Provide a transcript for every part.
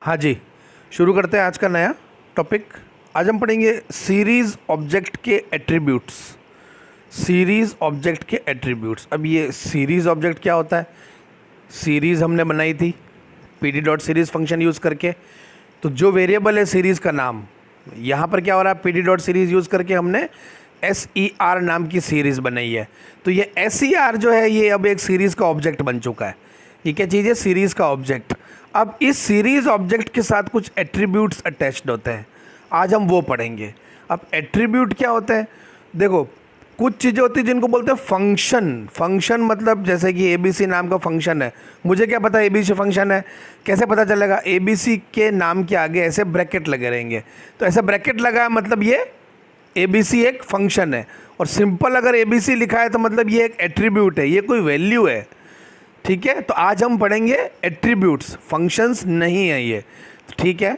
हाँ जी, शुरू करते हैं आज का नया टॉपिक। आज हम पढ़ेंगे सीरीज़ ऑब्जेक्ट के एट्रीब्यूट्स। सीरीज़ ऑब्जेक्ट के एट्रीब्यूट्स। अब ये सीरीज़ ऑब्जेक्ट क्या होता है? सीरीज़ हमने बनाई थी pd dot series function use करके। तो जो वेरिएबल है सीरीज़ का नाम, यहाँ पर क्या हो रहा है, pd डॉट सीरीज़ यूज़ करके हमने SER नाम की सीरीज़ बनाई है। तो ये SER जो है ये अब एक सीरीज़ का ऑब्जेक्ट बन चुका है। ये क्या चीज़ है? सीरीज़ का ऑब्जेक्ट। अब इस सीरीज़ ऑब्जेक्ट के साथ कुछ एट्रीब्यूट्स अटैच्ड होते हैं, आज हम वो पढ़ेंगे। अब एट्रीब्यूट क्या होते हैं? देखो, कुछ चीज़ें होती हैं जिनको बोलते हैं फंक्शन। फंक्शन मतलब जैसे कि ABC नाम का फंक्शन है, मुझे क्या पता ABC फंक्शन है? कैसे पता चलेगा? ABC के नाम के आगे ऐसे ब्रैकेट लगे रहेंगे, तो ऐसे ब्रैकेट लगा है मतलब ये ABC एक फंक्शन है। और सिंपल अगर ABC लिखा है तो मतलब ये एक एट्रीब्यूट है, ये कोई वैल्यू है। ठीक है, तो आज हम पढ़ेंगे एट्रीब्यूट्स, फंक्शंस नहीं है ये। ठीक है,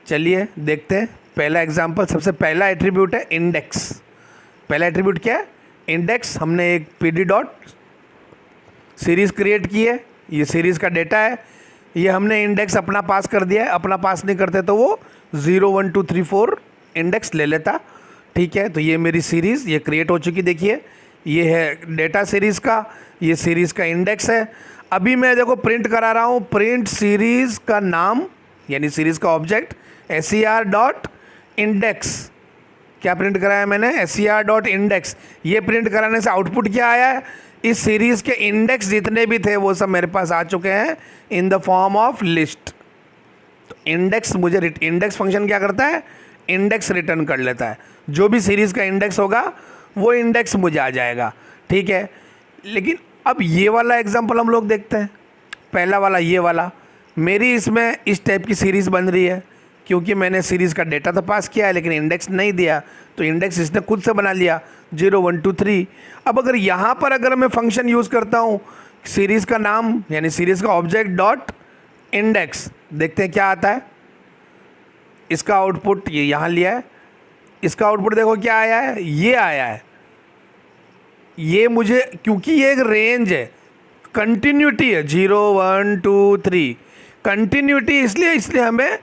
चलिए देखते हैं पहला एग्जांपल। सबसे पहला एट्रीब्यूट है इंडेक्स। पहला एट्रीब्यूट क्या है? इंडेक्स। हमने एक pd डॉट सीरीज़ क्रिएट की है, ये सीरीज़ का डेटा है, ये हमने इंडेक्स अपना पास कर दिया है। अपना पास नहीं करते तो वो 0 1 2 3 4 इंडेक्स ले लेता। ठीक है, तो ये मेरी सीरीज़ ये क्रिएट हो चुकी, देखिए ये है डेटा सीरीज़ का, ये सीरीज़ का इंडेक्स है। अभी मैं देखो प्रिंट करा रहा हूँ, प्रिंट सीरीज़ का नाम यानी सीरीज़ का ऑब्जेक्ट SER डॉट इंडेक्स। क्या प्रिंट कराया मैंने? SER dot index. ये प्रिंट कराने से आउटपुट क्या आया है? इस सीरीज़ के इंडेक्स जितने भी थे वो सब मेरे पास आ चुके हैं इन द फॉर्म ऑफ लिस्ट। तो इंडेक्स मुझे, इंडेक्स फंक्शन क्या करता है? इंडेक्स रिटर्न कर लेता है। जो भी सीरीज़ का इंडेक्स होगा वो इंडेक्स मुझे आ जाएगा। ठीक है, लेकिन अब ये वाला एग्जांपल हम लोग देखते हैं। पहला वाला, ये वाला मेरी इसमें इस टाइप की सीरीज़ बन रही है क्योंकि मैंने सीरीज़ का डेटा तो पास किया है लेकिन इंडेक्स नहीं दिया, तो इंडेक्स इसने खुद से बना लिया 0 1 2 3। अब अगर यहाँ पर अगर मैं फंक्शन यूज़ करता हूँ सीरीज़ का नाम यानी सीरीज़ का ऑब्जेक्ट डॉट इंडेक्स, देखते हैं क्या आता है। इसका आउटपुट ये यहाँ लिया है, इसका आउटपुट देखो क्या आया है, ये आया है। ये मुझे, क्योंकि ये एक रेंज है, कंटिन्यूटी है 0 1 2 3 कंटिन्यूटी, इसलिए हमें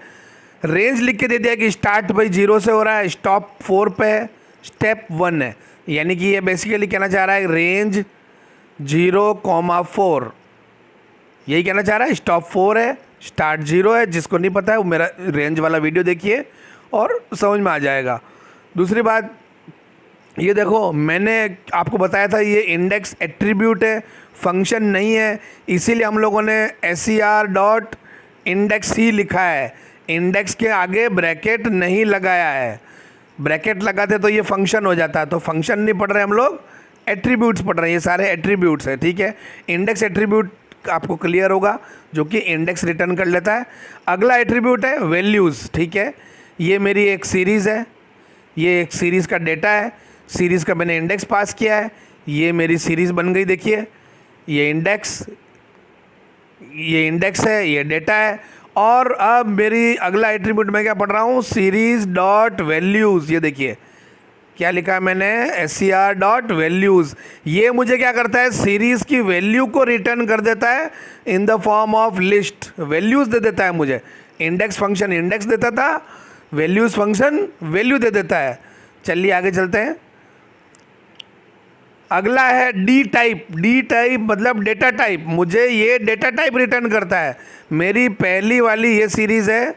रेंज लिख के दे दिया कि स्टार्ट भाई 0 से हो रहा है, स्टॉप 4 पे है, स्टेप 1 है। यानी कि ये बेसिकली कहना चाह रहा है रेंज 0,4, यही कहना चाह रहा है। स्टॉप 4 है, स्टार्ट 0 है। जिसको नहीं पता है वो मेरा रेंज वाला वीडियो देखिए और समझ में आ जाएगा। दूसरी बात ये देखो, मैंने आपको बताया था ये इंडेक्स एट्रीब्यूट है, फंक्शन नहीं है, इसीलिए हम लोगों ने SER डॉट इंडेक्स ही लिखा है। इंडेक्स के आगे ब्रैकेट नहीं लगाया है। ब्रैकेट लगाते तो ये फंक्शन हो जाता है, तो फंक्शन नहीं पढ़ रहे हम लोग, एट्रीब्यूट्स पढ़ रहे हैं। ये सारे एट्रीब्यूट्स है। ठीक है, इंडेक्स एट्रीब्यूट आपको क्लियर होगा, जो कि इंडेक्स रिटर्न कर लेता है। अगला एट्रीब्यूट है वैल्यूज़। ठीक है, ये मेरी एक सीरीज़ है, ये एक सीरीज़ का डेटा है, सीरीज़ का मैंने इंडेक्स पास किया है, ये मेरी सीरीज़ बन गई। देखिए ये इंडेक्स है, ये डेटा है। और अब मेरी अगला एट्रीब्यूट मैं क्या पढ़ रहा हूँ? Series dot values. ये देखिए क्या लिखा है मैंने? SER dot values. ये मुझे क्या करता है? सीरीज़ की वैल्यू को रिटर्न कर देता है in the form of list. Values दे देता है मुझे। इंडेक्स फंक्शन इंडेक्स देता था, वैल्यूज़ फंक्शन वैल्यू दे देता है। चलिए आगे चलते हैं। अगला है डी टाइप। डी टाइप मतलब डेटा टाइप। मुझे ये डेटा टाइप रिटर्न करता है। मेरी पहली वाली ये सीरीज़ है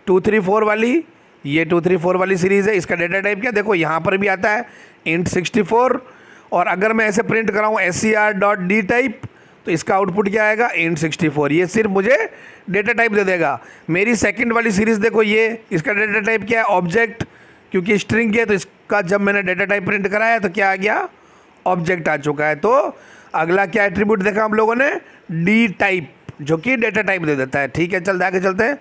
2 3 4 वाली, ये 2 3 4 वाली सीरीज़ है। इसका डेटा टाइप क्या, देखो यहाँ पर भी आता है int 64। और अगर मैं ऐसे प्रिंट कराऊँ SER डॉट डी टाइप, तो इसका आउटपुट क्या आएगा? int 64। ये सिर्फ मुझे डेटा टाइप दे देगा। मेरी सेकंड वाली सीरीज़ देखो, ये इसका डेटा टाइप क्या है? ऑब्जेक्ट, क्योंकि स्ट्रिंग है तो इसका जब मैंने डेटा टाइप प्रिंट कराया तो क्या आ गया? ऑब्जेक्ट आ चुका है। तो अगला क्या एट्रीब्यूट देखा हम लोगों ने? डी टाइप, जो कि डेटा टाइप दे देता है। ठीक है, चलते आगे चलते हैं।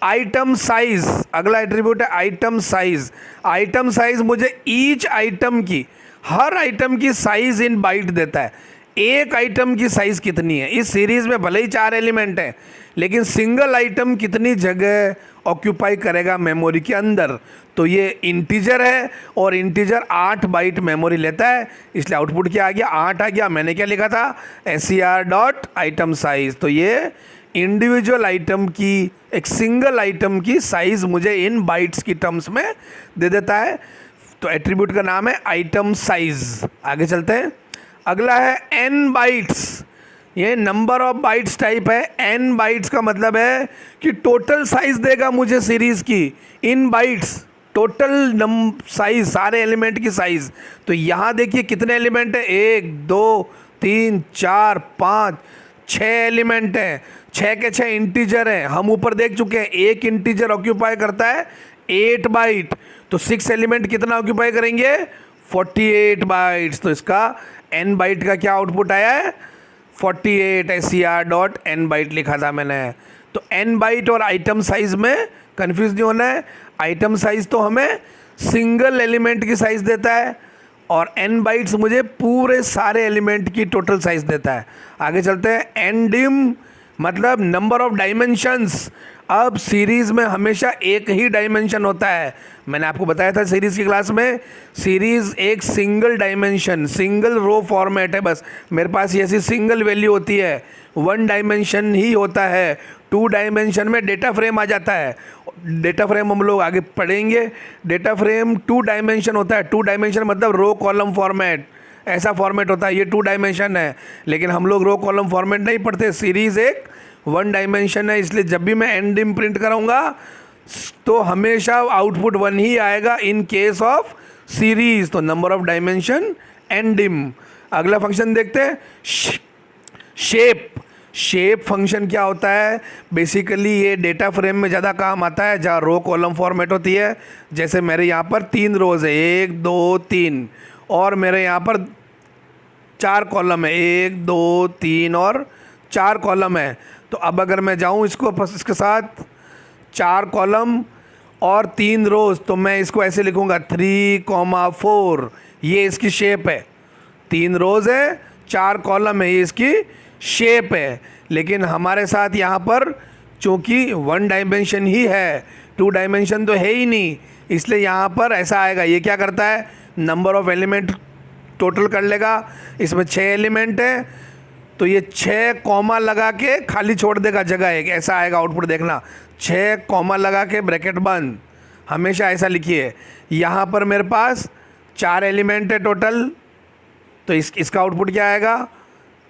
आइटम साइज, अगला एट्रीब्यूट है आइटम साइज। आइटम साइज मुझे ईच आइटम की, हर आइटम की साइज इन बाइट देता है। एक आइटम की साइज कितनी है? इस सीरीज़ में भले ही 4 एलिमेंट हैं लेकिन सिंगल आइटम कितनी जगह ऑक्यूपाई करेगा मेमोरी के अंदर, तो ये इंटीजर है और इंटीजर 8 बाइट मेमोरी लेता है, इसलिए आउटपुट क्या आ गया? 8 आ गया। मैंने क्या लिखा था? SER dot item size. तो ये इंडिविजुअल आइटम की, एक सिंगल आइटम की साइज मुझे इन बाइट्स की टर्म्स में दे देता है। तो एट्रीब्यूट का नाम है आइटम साइज। आगे चलते हैं। अगला है एन बाइट्स। ये नंबर ऑफ बाइट्स टाइप है। एन बाइट्स का मतलब है कि टोटल साइज देगा मुझे सीरीज की इन बाइट्स, टोटल साइज, सारे एलिमेंट की साइज। तो यहाँ देखिए कितने एलिमेंट है, 1 2 3 4 5 6 एलिमेंट हैं। 6 के 6 इंटीजर हैं, हम ऊपर देख चुके हैं। एक इंटीजर ऑक्यूपाई करता है 8 बाइट, तो 6 एलिमेंट कितना ऑक्यूपाई करेंगे, 48 बाइट्स। तो इसका n बाइट का क्या आउटपुट आया है, 48 ser.n बाइट लिखा था मैंने। तो n बाइट और आइटम साइज में कंफ्यूज नहीं होना है। आइटम साइज तो हमें सिंगल एलिमेंट की साइज देता है और n बाइट्स मुझे पूरे सारे एलिमेंट की टोटल साइज देता है। आगे चलते हैं। ndim मतलब नंबर ऑफ डायमेंशंस। अब सीरीज़ में हमेशा एक ही डायमेंशन होता है। मैंने आपको बताया था सीरीज़ की क्लास में, सीरीज़ एक single dimension, single row format है। बस मेरे पास ये ऐसी सिंगल वैल्यू होती है, 1 डायमेंशन ही होता है। 2 डायमेंशन में डेटा फ्रेम आ जाता है। डेटा फ्रेम हम लोग आगे पढ़ेंगे। डेटा फ्रेम 2 डायमेंशन होता है। 2 डायमेंशन मतलब रो कॉलम फॉर्मेट, ऐसा फॉर्मेट होता है। ये 2 डायमेंशन है, लेकिन हम लोग रो कॉलम फॉर्मेट नहीं पढ़ते। सीरीज़ एक 1 डायमेंशन है, इसलिए जब भी मैं ndim प्रिंट कराऊंगा तो हमेशा आउटपुट 1 ही आएगा इन केस ऑफ सीरीज। तो नंबर ऑफ डायमेंशन ndim। अगला फंक्शन देखते हैं, शेप। शेप फंक्शन क्या होता है, बेसिकली ये डेटा फ्रेम में ज़्यादा काम आता है जहाँ रो कॉलम फॉर्मेट होती है। जैसे मेरे यहाँ पर 3 रोज़ है, 1 2 3, और मेरे यहाँ पर 4 कॉलम है, 1 2 3 और 4 कॉलम है। तो अब अगर मैं जाऊँ इसके साथ 4 कॉलम और 3 रोज़, तो मैं इसको ऐसे लिखूँगा 3,4। ये इसकी शेप है। 3 रोज़ है, 4 कॉलम है, ये इसकी शेप है। लेकिन हमारे साथ यहाँ पर चूँकि 1 डायमेंशन ही है, 2 डायमेंशन तो है ही नहीं, इसलिए यहाँ पर ऐसा आएगा। ये क्या करता है, नंबर ऑफ एलिमेंट टोटल कर लेगा। इसमें 6 एलिमेंट है, तो ये 6 कॉमा लगा के खाली छोड़ देगा जगह एक, ऐसा आएगा आउटपुट। देखना, 6 कॉमा लगा के ब्रैकेट बंद, हमेशा ऐसा लिखिए। यहाँ पर मेरे पास 4 एलिमेंट है टोटल, तो इसका आउटपुट क्या आएगा,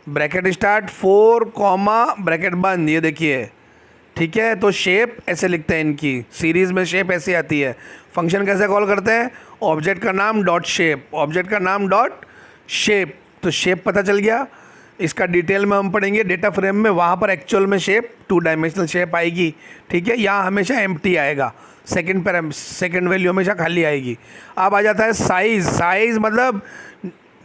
ब्रैकेट स्टार्ट 4 कॉमा ब्रैकेट बंद। ये देखिए, ठीक है। तो शेप ऐसे लिखते हैं इनकी, सीरीज़ में शेप ऐसी आती है। फंक्शन कैसे कॉल करते हैं, ऑब्जेक्ट का नाम डॉट शेप, ऑब्जेक्ट का नाम डॉट शेप। तो शेप पता चल गया। इसका डिटेल में हम पढ़ेंगे डेटा फ्रेम में, वहाँ पर एक्चुअल में शेप 2 डायमेंशनल शेप आएगी, ठीक है। यहाँ हमेशा एम्प्टी आएगा, सेकंड वैल्यू हमेशा खाली आएगी। अब आ जाता है साइज़। साइज़ मतलब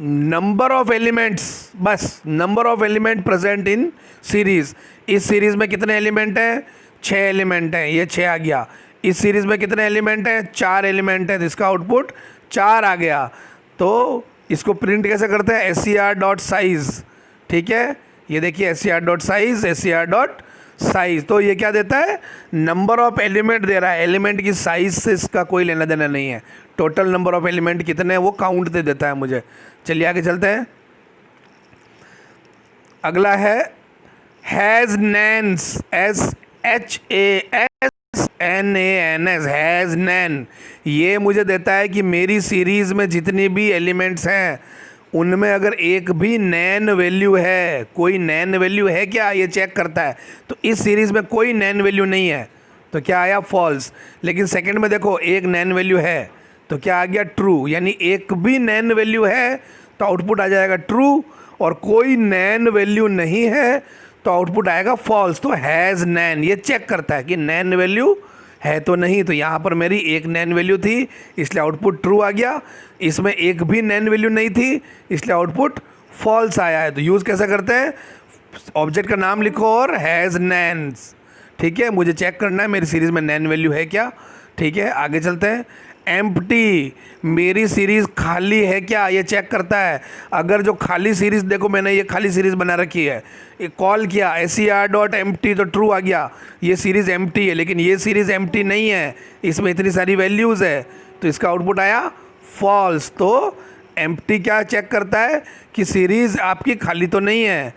नंबर ऑफ एलिमेंट्स, बस number of element present in series. इस सीरीज़ में कितने एलिमेंट हैं, 6 एलिमेंट हैं, ये 6 आ गया। इस सीरीज़ में कितने एलिमेंट हैं, 4 एलिमेंट हैं, तो इसका आउटपुट 4 आ गया। तो इसको प्रिंट कैसे करते हैं, ser.size, ठीक है। ये देखिए ser.size। तो ये क्या देता है, नंबर ऑफ एलिमेंट दे रहा है। एलिमेंट की साइज से इसका कोई लेना देना नहीं है, टोटल नंबर ऑफ एलिमेंट कितने हैं वो काउंट दे देता है मुझे। चलिए आगे चलते हैं। अगला है हैज़ नैन्स, HASNANS, हैज़ नैन। ये मुझे देता है कि मेरी सीरीज़ में जितनी भी एलिमेंट्स हैं उनमें अगर एक भी नैन वैल्यू है, कोई नैन वैल्यू है क्या, ये चेक करता है। तो इस सीरीज़ में कोई नैन वैल्यू नहीं है, तो क्या आया, फॉल्स। लेकिन सेकंड में देखो एक नैन वैल्यू है, तो क्या आ गया, ट्रू। यानी एक भी नैन वैल्यू है तो आउटपुट आ जाएगा ट्रू, और कोई नैन वैल्यू नहीं है तो आउटपुट आएगा फॉल्स। तो हैज़ नैन ये चेक करता है कि नैन वैल्यू है तो नहीं। तो यहाँ पर मेरी एक नैन वैल्यू थी, इसलिए आउटपुट ट्रू आ गया। इसमें एक भी नैन वैल्यू नहीं थी, इसलिए आउटपुट फॉल्स आया है। तो यूज़ कैसे करते हैं, ऑब्जेक्ट का नाम लिखो और हैज़ नैन्स, ठीक है। मुझे चेक करना है मेरी सीरीज़ में नैन वैल्यू है क्या, ठीक है। आगे चलते हैं। एम्प्टी, मेरी सीरीज़ खाली है क्या, ये चेक करता है। अगर जो खाली सीरीज़, देखो मैंने ये खाली सीरीज़ बना रखी है, ये कॉल किया ser.empty, तो ट्रू आ गया, ये सीरीज़ एम्प्टी है। लेकिन ये सीरीज़ एम्प्टी नहीं है, इसमें इतनी सारी वैल्यूज़ है, तो इसका आउटपुट आया फॉल्स। तो एम्प्टी क्या चेक करता है कि सीरीज़ आपकी खाली तो नहीं है।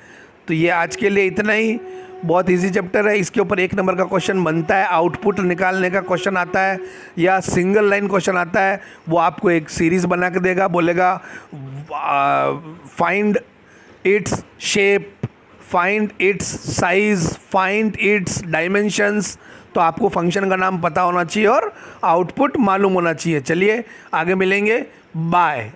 तो ये आज के लिए इतना ही। बहुत इजी चैप्टर है, इसके ऊपर 1 नंबर का क्वेश्चन बनता है, आउटपुट निकालने का क्वेश्चन आता है या सिंगल लाइन क्वेश्चन आता है। वो आपको एक सीरीज़ बना के देगा, बोलेगा find its shape, find its size, find its dimensions. तो आपको फंक्शन का नाम पता होना चाहिए और आउटपुट मालूम होना चाहिए। चलिए आगे मिलेंगे, बाय।